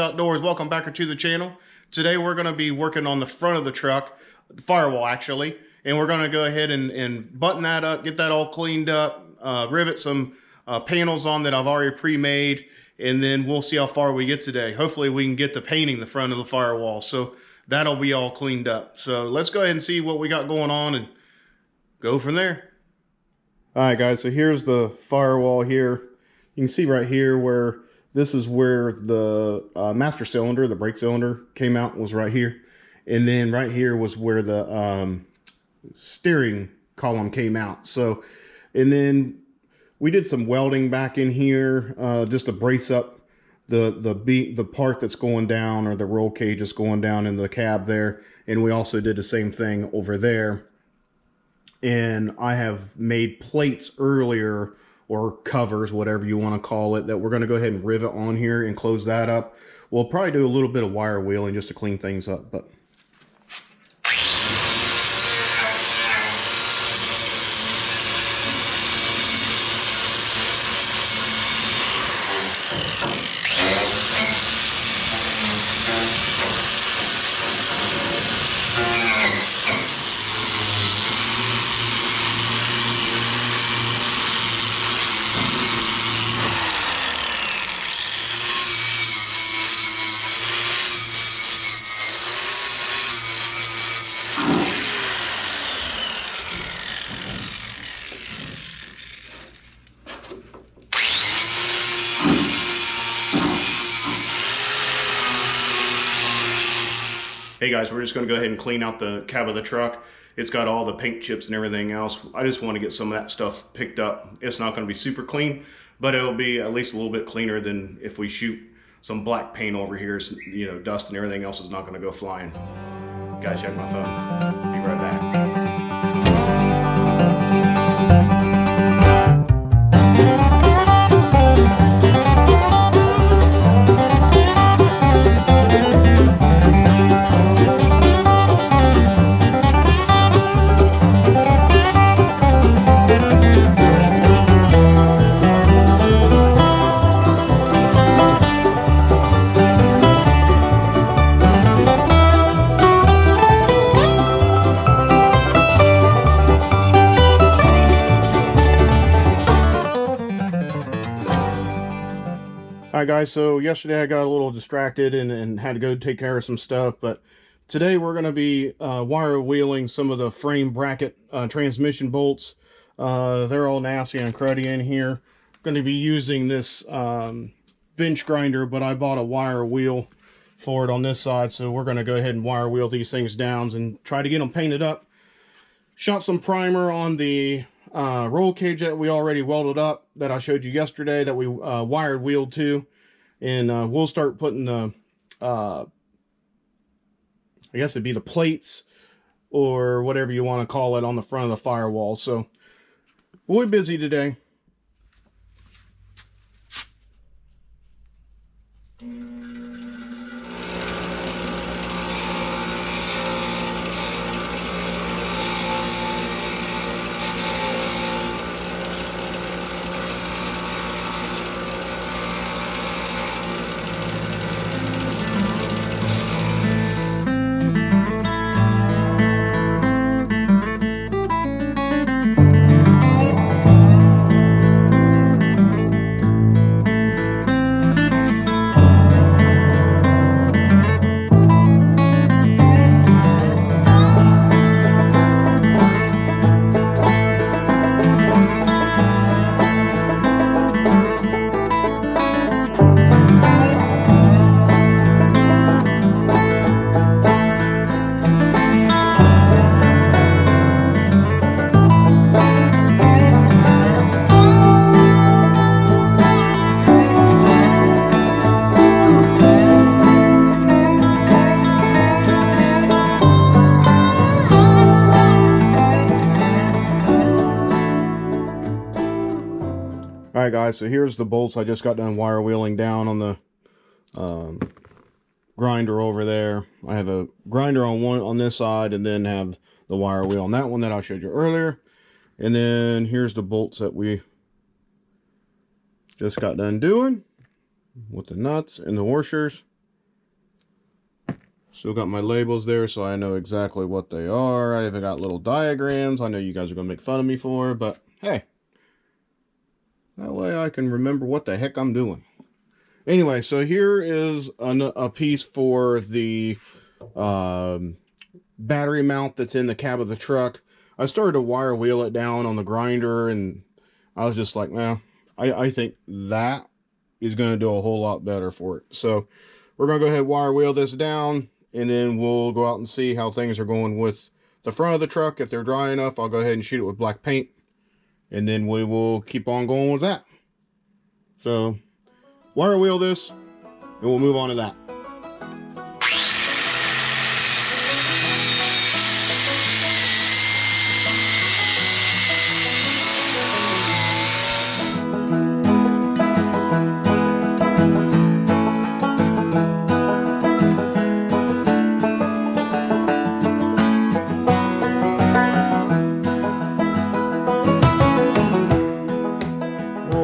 Outdoors. Welcome back to the channel. Today we're going to be working on the front of the truck, the firewall actually, and we're going to go ahead and button that up, get that all cleaned up, rivet some panels on that I've already pre-made, and then we'll see how far we get today. Hopefully we can get to painting the front of the firewall, so that'll be all cleaned up. So let's go ahead and see what we got going on and go from there. All right guys, so here's the firewall here. You can see right here where this is where the master cylinder, the brake cylinder came out, was right here. And then right here was where the steering column came out. So, and then we did some welding back in here just to brace up the part that's going down, or the roll cage that's going down in the cab there. And we also did the same thing over there. And I have made plates earlier, or covers, whatever you want to call it, that we're going to go ahead and rivet on here and close that up. We'll probably do a little bit of wire wheeling just to clean things up, but hey guys, we're just going to go ahead and clean out the cab of the truck. It's got all the paint chips and everything else. I just want to get some of that stuff picked up. It's not going to be super clean, but it'll be at least a little bit cleaner than if we shoot some black paint over here. So, you know, dust and everything else is not going to go flying. Guys, check my phone. Be right back. Alright guys, so yesterday I got a little distracted and had to go take care of some stuff, but today we're going to be wire wheeling some of the frame bracket transmission bolts. They're all nasty and cruddy in here. Going to be using this bench grinder, but I bought a wire wheel for it on this side, so we're going to go ahead and wire wheel these things down and try to get them painted up. Shot some primer on the roll cage that we already welded up, that I showed you yesterday, that we wired wheeled to, and we'll start putting the I guess it'd be the plates or whatever you want to call it on the front of the firewall. So we're busy today. Alright guys, so here's the bolts I just got done wire wheeling down on the grinder over there. I have a grinder on this side, and then have the wire wheel on that one that I showed you earlier. And then here's the bolts that we just got done doing with the nuts and the washers. Still got my labels there, so I know exactly what they are. I even got little diagrams. I know you guys are going to make fun of me for, but hey. That way I can remember what the heck I'm doing. Anyway, so here is a piece for the battery mount that's in the cab of the truck. I started to wire wheel it down on the grinder, and I was just like, nah, I think that is going to do a whole lot better for it. So we're going to go ahead and wire wheel this down, and then we'll go out and see how things are going with the front of the truck. If they're dry enough, I'll go ahead and shoot it with black paint, and then we will keep on going with that. So wire wheel this, and we'll move on to that.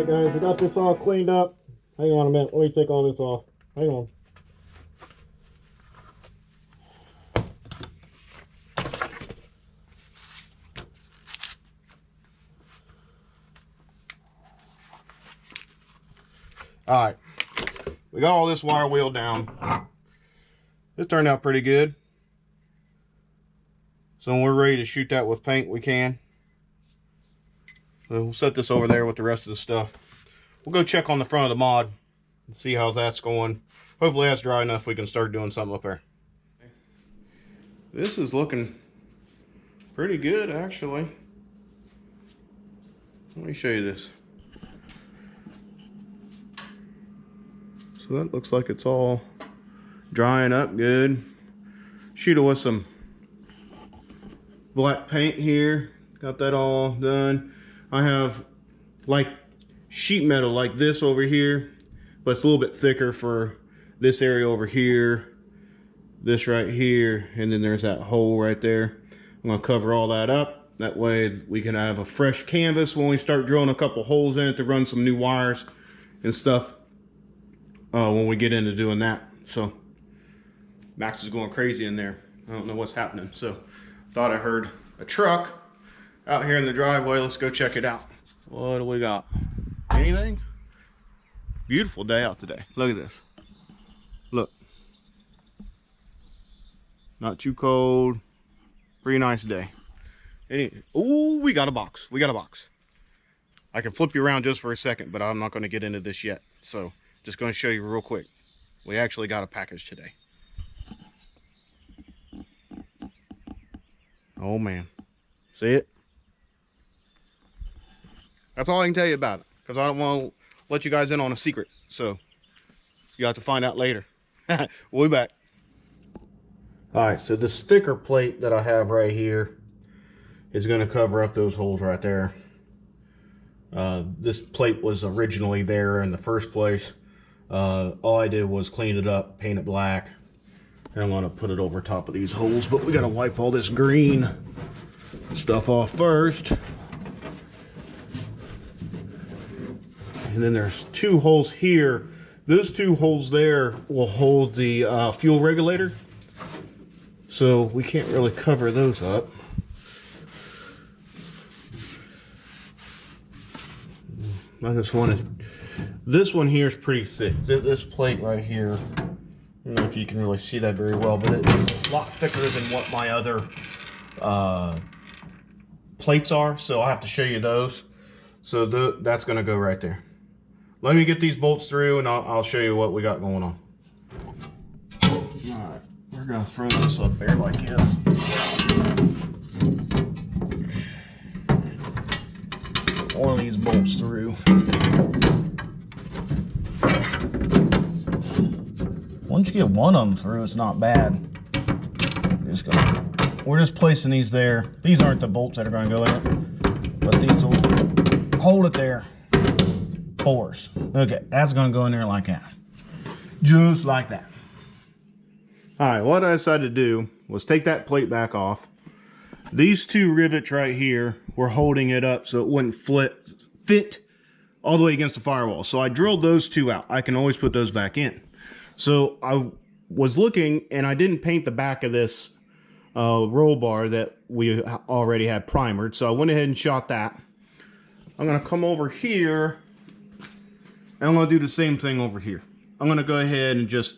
Guys, I got this all cleaned up. Hang on a minute, let me take all this off. Hang on. Alright, we got all this wire wheel down. This turned out pretty good. So when we're ready to shoot that with paint, we can. So we'll set this over there with the rest of the stuff. We'll go check on the front of the mod and see how that's going. Hopefully that's dry enough we can start doing something up there. This is looking pretty good, actually. Let me show you this. So that looks like it's all drying up good. Shoot it with some black paint here. Got that all done. I have like sheet metal like this over here, but it's a little bit thicker for this area over here, this right here, and then there's that hole right there. I'm gonna cover all that up. That way we can have a fresh canvas when we start drilling a couple holes in it to run some new wires and stuff when we get into doing that. So Max is going crazy in there. I don't know what's happening. So thought I heard a truck out here in the driveway. Let's go check it out. What do we got? Anything? Beautiful day out today. Look at this. Look. Not too cold. Pretty nice day. Oh, we got a box. We got a box. I can flip you around just for a second, but I'm not going to get into this yet. So just going to show you real quick. We actually got a package today. Oh man. See it? That's all I can tell you about it, because I don't want to let you guys in on a secret. So you have to find out later. We'll be back. Alright, so the sticker plate that I have right here is going to cover up those holes right there. This plate was originally there in the first place. All I did was clean it up, paint it black, and I'm going to put it over top of these holes. But we got to wipe all this green stuff off first. And then there's two holes here. Those two holes there will hold the fuel regulator. So we can't really cover those up. I just wanted, this one here is pretty thick. This plate right here, I don't know if you can really see that very well, but it's a lot thicker than what my other plates are. So I'll have to show you those. So that's going to go right there. Let me get these bolts through and I'll show you what we got going on. Alright, we're going to throw this up there like this. One of these bolts through. Once you get one of them through, it's not bad. We're just placing these there. These aren't the bolts that are going to go in it, but these will hold it there. Force. Okay, that's going to go in there like that. Just like that. Alright, what I decided to do was take that plate back off. These two rivets right here were holding it up so it wouldn't fit all the way against the firewall. So I drilled those two out. I can always put those back in. So was looking, and I didn't paint the back of this roll bar that we already had primered, so I went ahead and shot that. I'm gonna come over here, and I'm gonna do the same thing over here. I'm gonna go ahead and just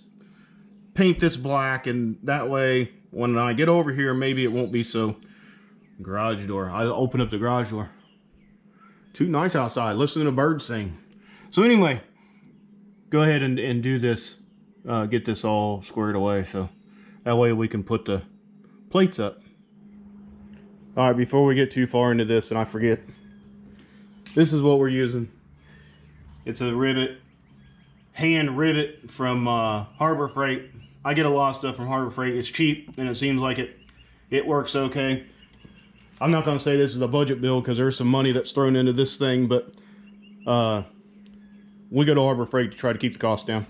paint this black, and that way when I get over here, maybe it won't be so. Garage door. I open up the garage door. Too nice outside. Listen to the birds sing. So anyway, go ahead and do this. Get this all squared away, so that way we can put the plates up. All right, before we get too far into this and I forget, this is what we're using. It's a rivet, hand rivet from Harbor Freight. I get a lot of stuff from Harbor Freight. It's cheap, and it seems like it works okay. I'm not going to say this is a budget build because there's some money that's thrown into this thing, but we go to Harbor Freight to try to keep the cost down.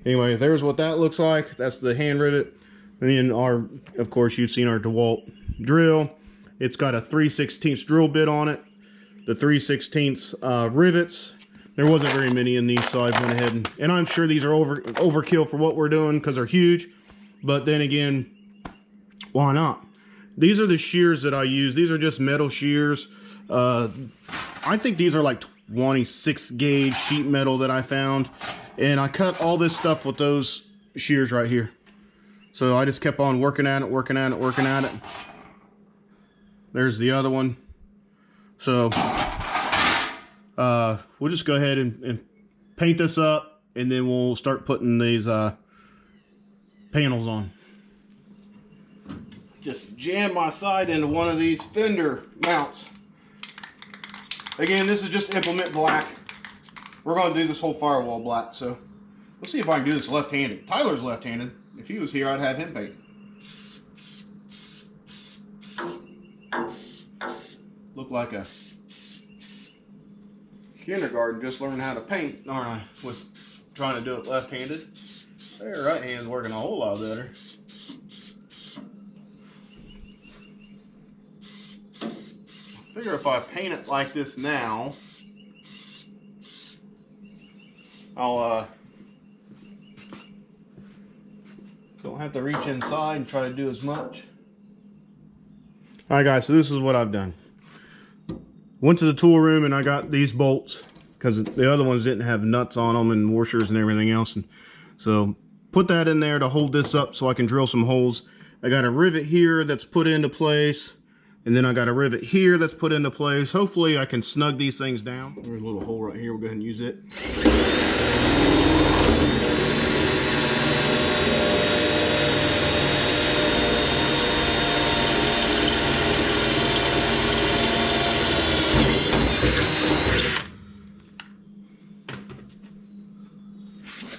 Anyway, there's what that looks like. That's the hand rivet. And then of course, you've seen our DeWalt drill. It's got a 3/16 drill bit on it. The 3/16 rivets. There wasn't very many in these, so I went ahead and I'm sure these are overkill for what we're doing because they're huge. But then again, why not? These are the shears that I use. These are just metal shears. I think these are like 26 gauge sheet metal that I found. And I cut all this stuff with those shears right here. So I just kept on working at it. There's the other one. So we'll just go ahead and paint this up, and then we'll start putting these panels on. Just jam my side into one of these fender mounts. Again, this is just implement black. We're going to do this whole firewall black, so let's see if I can do this left-handed. Tyler's left-handed. If he was here, I'd have him paint. Look like a kindergarten just learned how to paint, aren't I? Was trying to do it left-handed. Their right hand's working a whole lot better. I figure if I paint it like this now, I'll don't have to reach inside and try to do as much. Alright guys, so this is what I've done. Went to the tool room and I got these bolts because the other ones didn't have nuts on them and washers and everything else. And so put that in there to hold this up so I can drill some holes. I got a rivet here that's put into place. And then I got a rivet here that's put into place. Hopefully I can snug these things down. There's a little hole right here. We'll go ahead and use it.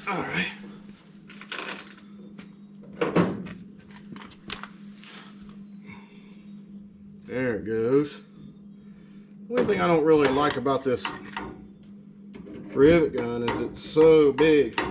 All right. There it goes. The only thing I don't really like about this rivet gun is it's so big.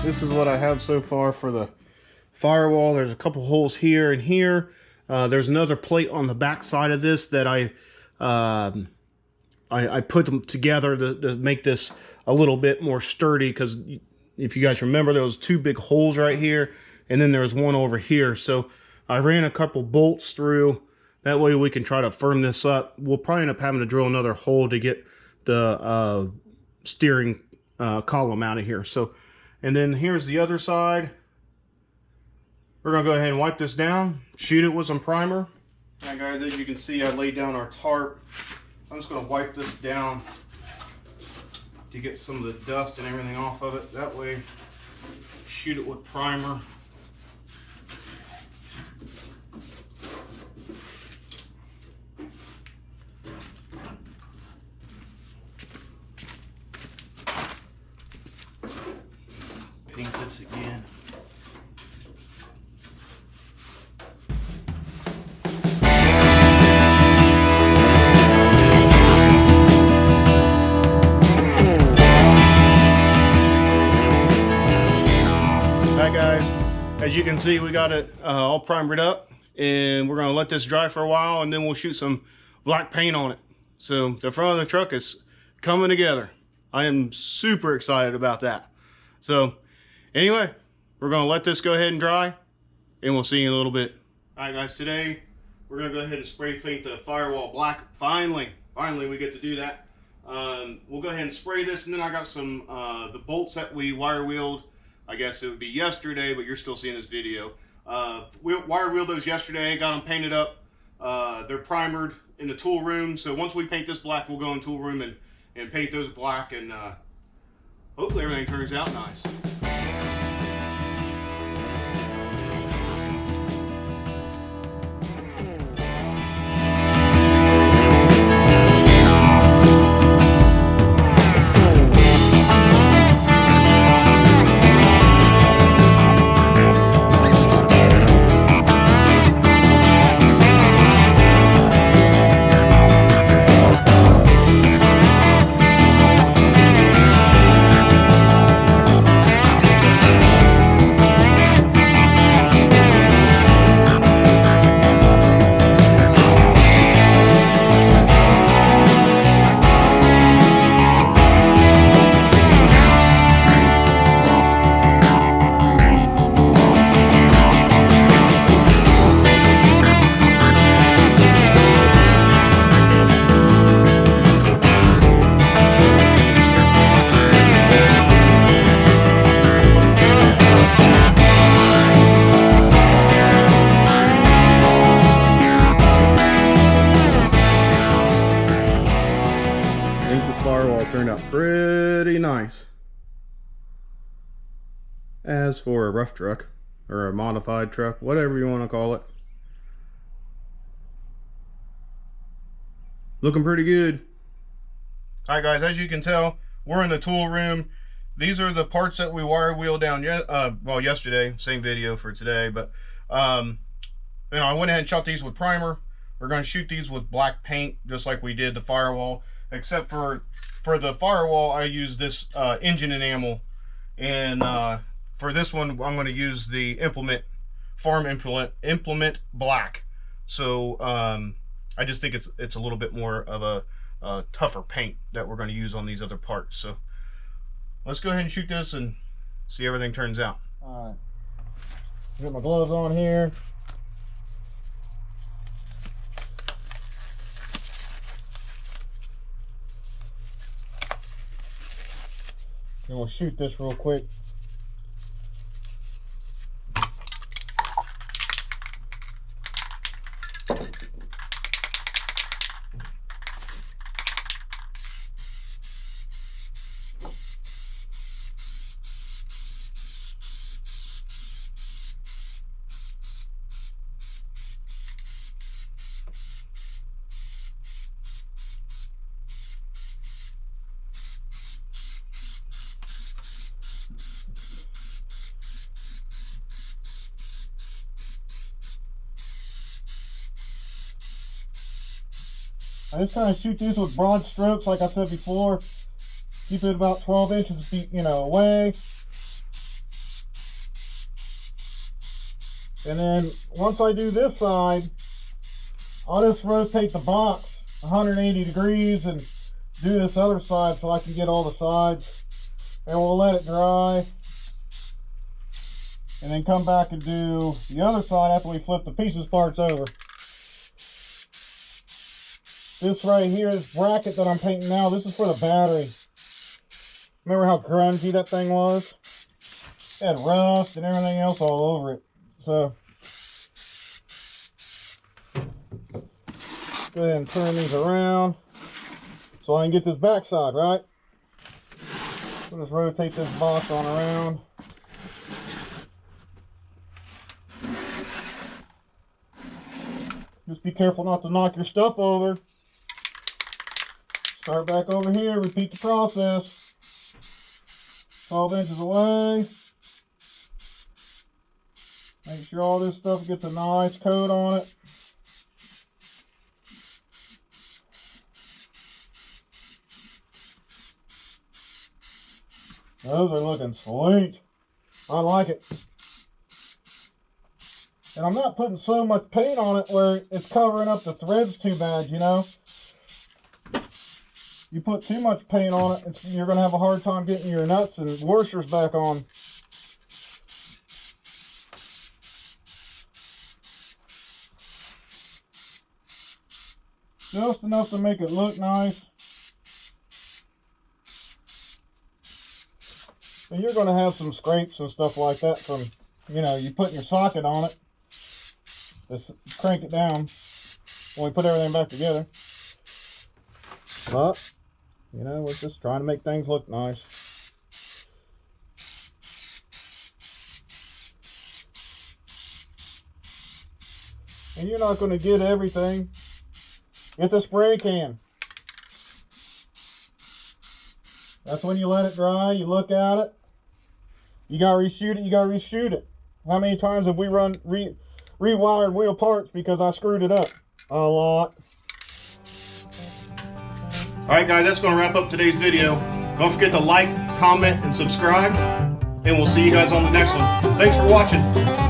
This is what I have so far for the firewall. There's a couple holes here and here. There's another plate on the back side of this that I put them together to make this a little bit more sturdy, because if you guys remember, there was two big holes right here and then there was one over here. So I ran a couple bolts through. That way we can try to firm this up. We'll probably end up having to drill another hole to get the steering column out of here. So, and then here's the other side. We're gonna go ahead and wipe this down, shoot it with some primer. All right guys, as you can see, I laid down our tarp. I'm just gonna wipe this down to get some of the dust and everything off of it. That way, shoot it with primer. Paint this again. Alright guys, as you can see, we got it all primered up, and we're going to let this dry for a while, and then we'll shoot some black paint on it. So the front of the truck is coming together. I am super excited about that. So anyway, we're going to let this go ahead and dry, and we'll see you in a little bit. Alright guys, today we're going to go ahead and spray paint the firewall black. Finally we get to do that. We'll go ahead and spray this, and then I got some the bolts that we wire wheeled. I guess it would be yesterday, but you're still seeing this video. We wire wheeled those yesterday, got them painted up. They're primered in the tool room. So once we paint this black, we'll go in the tool room and paint those black, and hopefully everything turns out nice. Firewall turned out pretty nice. As for a rough truck, or a modified truck, whatever you want to call it, looking pretty good. Alright guys, as you can tell, we're in the tool room. These are the parts that we wire wheeled down well, yesterday. Same video for today, but you know, I went ahead and shot these with primer. We're going to shoot these with black paint, just like we did the firewall, except for the firewall I use this engine enamel, and for this one I'm going to use the farm implement black. So I just think it's a little bit more of a tougher paint that we're going to use on these other parts. So let's go ahead and shoot this and see how everything turns out. All right, get my gloves on here. And we'll shoot this real quick. I just kind of shoot these with broad strokes, like I said before. Keep it about 12 inches, away. And then once I do this side, I'll just rotate the box 180 degrees and do this other side so I can get all the sides. And we'll let it dry. And then come back and do the other side after we flip the pieces parts over. This right here is bracket that I'm painting now. This is for the battery. Remember how grungy that thing was? It had rust and everything else all over it. So, go ahead and turn these around so I can get this backside, right? We'll just rotate this box on around. Just be careful not to knock your stuff over. Start back over here, repeat the process. 12 inches away. Make sure all this stuff gets a nice coat on it. Those are looking sweet. I like it. And I'm not putting so much paint on it where it's covering up the threads too bad, you know. You put too much paint on it, you're going to have a hard time getting your nuts and washers back on. Just enough to make it look nice. And you're going to have some scrapes and stuff like that from, you know, you putting your socket on it. Just crank it down when we put everything back together. But, you know, we're just trying to make things look nice. And you're not going to get everything. It's a spray can. That's when you let it dry, you look at it. You gotta reshoot it, you gotta reshoot it. How many times have we rewired wheel parts because I screwed it up? A lot. Alright guys, that's going to wrap up today's video. Don't forget to like, comment, and subscribe. And we'll see you guys on the next one. Thanks for watching.